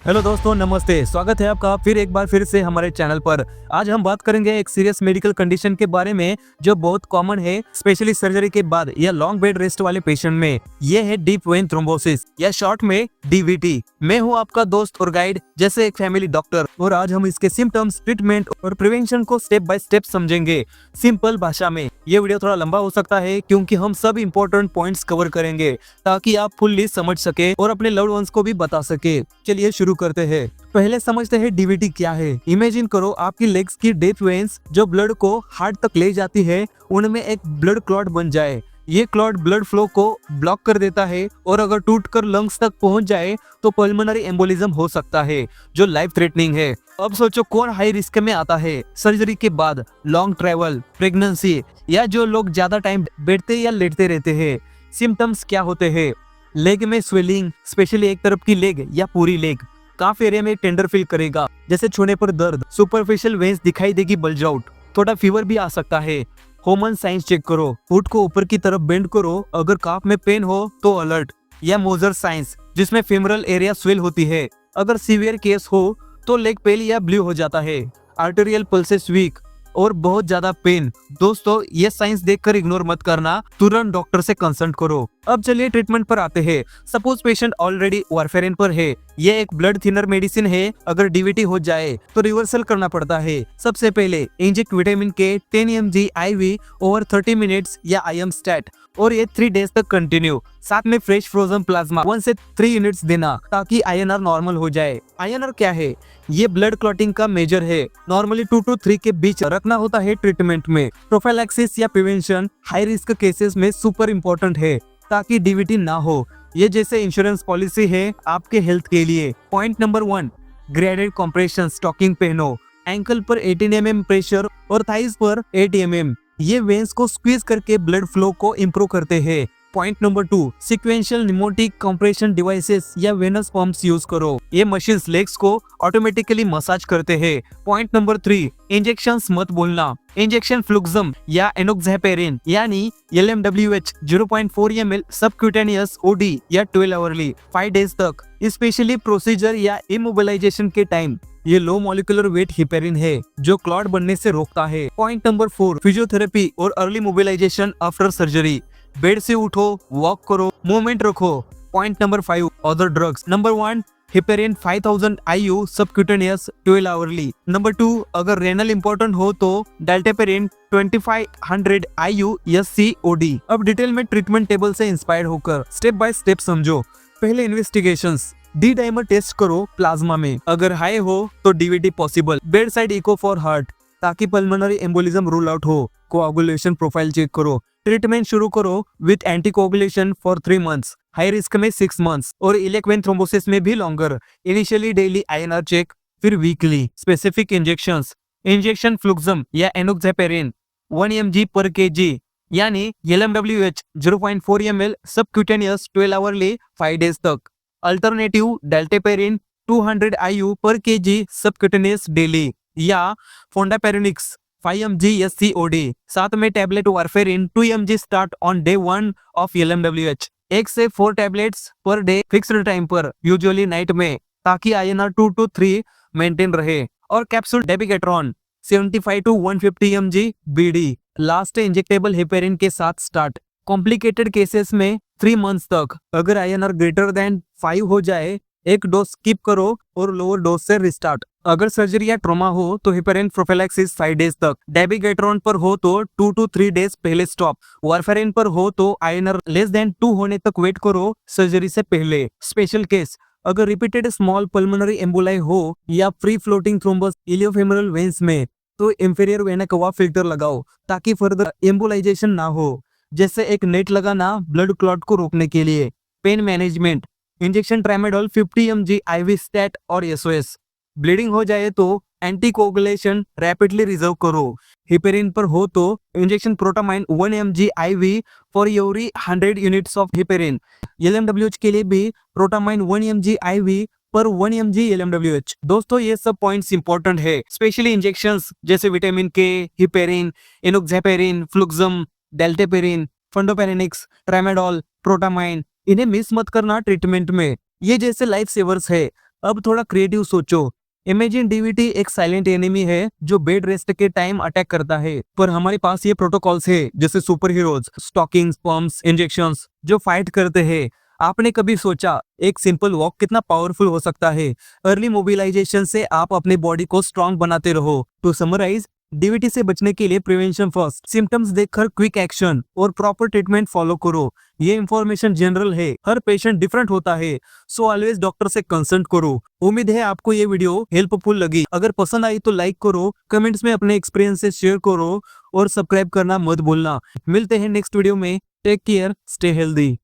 Hello दोस्तों, नमस्ते। स्वागत है आपका फिर से हमारे चैनल पर। आज हम बात करेंगे एक सीरियस मेडिकल कंडीशन के बारे में जो बहुत कॉमन है, स्पेशली सर्जरी के बाद या लॉन्ग बेड रेस्ट वाले पेशेंट में। ये है डीप वेन थ्रोम्बोसिस या शॉर्ट में डीवीटी। मैं हूं आपका दोस्त और गाइड, जैसे एक फैमिली डॉक्टर, और आज हम इसके सिम्टम्स, ट्रीटमेंट और प्रिवेंशन को स्टेप बाय स्टेप समझेंगे सिंपल भाषा में। ये वीडियो थोड़ा लंबा हो सकता है क्योंकि हम सब इम्पोर्टेंट पॉइंट्स कवर करेंगे ताकि आप फुल्ली समझ सके और अपने लव्ड वंस को भी बता सके। चलिए शुरू करते हैं। पहले समझते हैं डीवीटी क्या है। इमेजिन करो आपकी लेग्स की डेथ वेन्स जो ब्लड को हार्ट तक ले जाती है, उनमें एक ब्लड क्लॉट बन जाए। ये क्लॉट ब्लड फ्लो को ब्लॉक कर देता है और अगर टूटकर लंग्स तक पहुंच जाए तो पल्मोनरी एम्बोलिज्म हो सकता है जो लाइफ थ्रेटनिंग है। अब सोचो कौन हाई रिस्क में आता है सर्जरी के बाद, लॉन्ग ट्रैवल, प्रेगनेंसी या जो लोग ज्यादा टाइम बैठते या लेटते रहते हैं। सिम्टम्स क्या होते हैं? लेग में स्वेलिंग, स्पेशली एक तरफ की लेग या पूरी लेग। काफ एरिया में टेंडर फील करेगा, जैसे छूने पर दर्द। सुपरफिशियल वेन्स दिखाई देगी बल्ज आउट। थोड़ा फीवर भी आ सकता है। कॉमन साइंस चेक करो। फुट को ऊपर की तरफ बेंड करो। अगर काफ में पेन हो तो अलर्ट। या मोजर साइंस, जिसमें फेमरल एरिया स्वेल होती है। अगर सीवियर केस हो तो लेग पेल या ब्लू हो जाता है। आर्टेरियल पल्सेस वीक और बहुत ज्यादा पेन। दोस्तों, ये साइंस देखकर इग्नोर मत करना, तुरंत डॉक्टर से कंसल्ट करो। अब चलिए ट्रीटमेंट पर आते हैं। सपोज पेशेंट ऑलरेडी वारफेरिन पर है। ये एक ब्लड थिनर मेडिसिन है। अगर डीवीटी हो जाए तो रिवर्सल करना पड़ता है। सबसे पहले इंजेक्ट विटामिन के 10 mg IV ओवर 30 मिनट्स या IM स्टैट, और ये 3 डेज तक कंटिन्यू। साथ में फ्रेश फ्रोजन प्लाज्मा 1 से 3 यूनिट्स देना ताकि INR नॉर्मल हो जाए। INR क्या है? ये ब्लड क्लॉटिंग का मेजर है। नॉर्मली 2 to 3 के बीच रखना होता है ट्रीटमेंट में। प्रोफाइलैक्सिस या प्रिवेंशन हाई रिस्क केसेस में सुपर इम्पोर्टेंट है ताकि डीवीटी ना हो। ये जैसे इंश्योरेंस पॉलिसी है आपके हेल्थ के लिए। Point number 1, graded compression stocking पहनो। एंकल पर 18 mm प्रेशर और थाइज पर 8 mm। ये वेन्स को स्क्वीज करके ब्लड फ्लो को इम्प्रूव करते हैं। Point number 2, sequential pneumatic compression devices या वेनस पंप्स यूज करो। ये मशीन्स लेग्स को ऑटोमेटिकली मसाज करते हैं। पॉइंट नंबर 3, इंजेक्शंस मत भूलना। इंजेक्शन फ्लुक्सम या एनोक्सापेरिन यानी LMWH 0.4 ml सबक्यूटेनियस OD या 12 आवरली 5 डेज तक, स्पेशली प्रोसीजर या इमोबिलाइजेशन के टाइम। ये लो मॉलिक्यूलर वेट हिपेरिन है जो क्लॉट बनने से रोकता है। पॉइंट नंबर 4, फिजियोथेरेपी और early mobilisation after surgery. Bed से उठो, वॉक करो, मूवमेंट रखो। Point number 5, other drugs. Number 1, heparin 5000 IU subcutaneous 12 hourly. Number 2, अगर रेनल इंपॉर्टेंट हो तो डाल्टेपेरिन 2500 IU SC OD। अब डिटेल में ट्रीटमेंट टेबल से इंस्पायर्ड होकर स्टेप बाय स्टेप समझो। पहले इन्वेस्टिगेशंस। डी डाइमर टेस्ट करो प्लाज्मा में। अगर हाई हो तो DVT possible. Bed side echo for heart ताकि पल्मोनरी एम्बोलिज्म रूल आउट हो। कोआगुलेशन प्रोफाइल चेक करो। ट्रीटमेंट शुरू करो with anticoagulation for 3 months, high risk में 6 months और इलेक्ट वेन थ्रोम्बोसिस में भी longer. Initially daily INR check, फिर वीकली। Specific injections. इंजेक्शन फ्लुक्सम या एनोक्सापेरिन 1 mg पर kg यानी LMWH 0.4 ml subcutaneous 12 hourly 5 days तक। अल्टरनेटिव डाल्टेपेरिन 200 IU पर kg सबक्यूटेनियस डेली या फोंडापेरिनिक्स 5 mg SC OD। साथ में tablet warfarin 2 mg start on day 1 of LMWH। 1 से 4 tablets per day fixed time पर, usually night में, ताकि INR 2 to 3 मेंटेन रहे। और capsule dabigatran 75 to 150 mg BD last injectable heparin के साथ स्टार्ट। कॉम्प्लिकेटेड केसेस में 3 months तक। अगर INR ग्रेटर देन 5 हो जाए, एक डोज स्किप करो और लोअर डोज से रिस्टार्ट। अगर सर्जरी या ट्रॉमा हो तो हिपेरिन प्रोफिलैक्सिस 5 डेज तक। डेबिगेट्रॉन पर हो तो 2 to 3 डेज पहले स्टॉप। वारफेरिन पर हो तो INR लेस देन 2 होने तक वेट करो सर्जरी से पहले। स्पेशल केस, अगर रिपीटेड स्मॉल पल्मोनरी एम्बोलाई हो या फ्री फ्लोटिंग थ्रोम्बस इलियोफेमोरल वेन्स में, तो इंफीरियर वेना कवा फिल्टर लगाओ ताकि फर्दर एम्बोलाइजेशन ना हो। जैसे एक नेट लगाना ब्लड क्लॉट को रोकने के लिए। Pain management, injection tramadol 50 mg IV stat और SOS। ब्लीडिंग हो जाए तो एंटीकोगुलेशन रैपिडली रिजर्व करो। हिपेरिन पर हो तो injection protamine 1 mg IV for every 100 units of heparin. LMWH के लिए भी प्रोटामाइन 1 mg IV पर 1 mg LMWH। दोस्तों, ये सब पॉइंट्स इंपॉर्टेंट है, स्पेशली इंजेक्शंस जैसे विटामिन के, हिपेरिन, एनोक्सापेरिन, फ्लुक्सम, डेल्टेपेरिन, फंडोपेरिनिक्स, ट्रामेडोल, प्रोटामाइन। इन्हें मिस मत करना ट्रीटमेंट में। ये जैसे लाइफ सेवर्स है। अब थोड़ा क्रिएटिव सोचो। इमेजिन डीवीटी एक साइलेंट एनिमी है जो बेड रेस्ट के टाइम अटैक करता है, पर हमारे पास ये प्रोटोकॉल्स है जैसे super heroes, stockings, pumps, injections जो फाइट करते हैं। आपने कभी सोचा एक सिंपल वॉक कितना पावरफुल हो सकता है? अर्ली मोबिलाइजेशन से आप अपने बॉडी को स्ट्रांग बनाते रहो। टू समराइज, डीवीटी से बचने के लिए प्रिवेंशन फर्स्ट, सिम्टम्स देखकर क्विक एक्शन और प्रॉपर ट्रीटमेंट फॉलो करो। ये इंफॉर्मेशन जनरल है, हर पेशेंट डिफरेंट होता है, सो ऑलवेज डॉक्टर से कंसल्ट करो। उम्मीद है आपको ये वीडियो हेल्पफुल लगी। अगर पसंद आई तो लाइक करो, कमेंट्स में अपने एक्सपीरियंसेस शेयर करो और सब्सक्राइब करना मत भूलना। मिलते हैं नेक्स्ट वीडियो में। Take care, stay healthy.